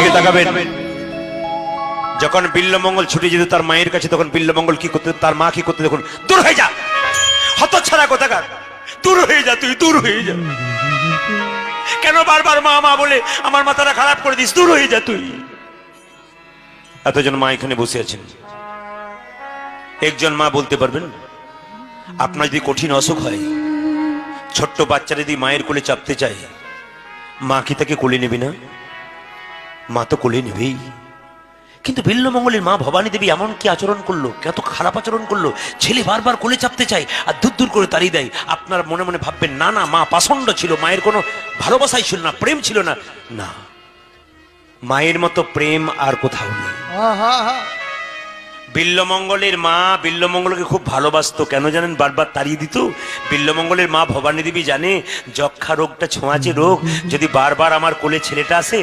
দিকে তাকাবেন। যখন বিল্লমঙ্গল ছুটে যেত তার মায়ের কাছে, তখন বিল্লমঙ্গল কি করতে, তার মা কি করতে, দেখুন, দূর হয়ে যা, হতচ্ছাড়া কোথাকার, দূর হয়ে যা, তুই দূর হয়ে যা, কেন বারবার মা মা বলে আমার মাথাটা খারাপ করে দিস, দূর হয়ে যা তুই। এতজন মা এখানে বসে আছেন, একজন মা বলতে পারবেন, আপনার যদি কঠিন অসুখ হয়, ছোট্ট বাচ্চা যদি মায়ের কোলে চাপতে চায়, মা কি তাকে কোলে নেবে না? মা তো কোলে নেবেই। কিন্তু বিল্লমঙ্গলের মা ভবানী দেবী এমন কি আচরণ করলো, কত খারাপ আচরণ করলো, ছেলে বারবার কোলে চাপতে চায় আর দূর দূর করে তাড়িয়ে দেয়। আপনার মনে মনে ভাববেন, না না, মা পাষণ্ড ছিল, মায়ের কোনো ভালোবাসাই ছিল না, প্রেম ছিল না। না, মায়ের মতো প্রেম আর কোথাও নেই। বিল্লমঙ্গলের মা বিল্লমঙ্গলকে খুব ভালোবাসতো, কেন জানেন? বারবার তাড়িয়ে দিত। বিল্লমঙ্গলের মা ভবানী দেবী জানে যক্ষা রোগটা ছোঁয়াচে রোগ, যদি বারবার আমার কোলে ছেলেটা আসে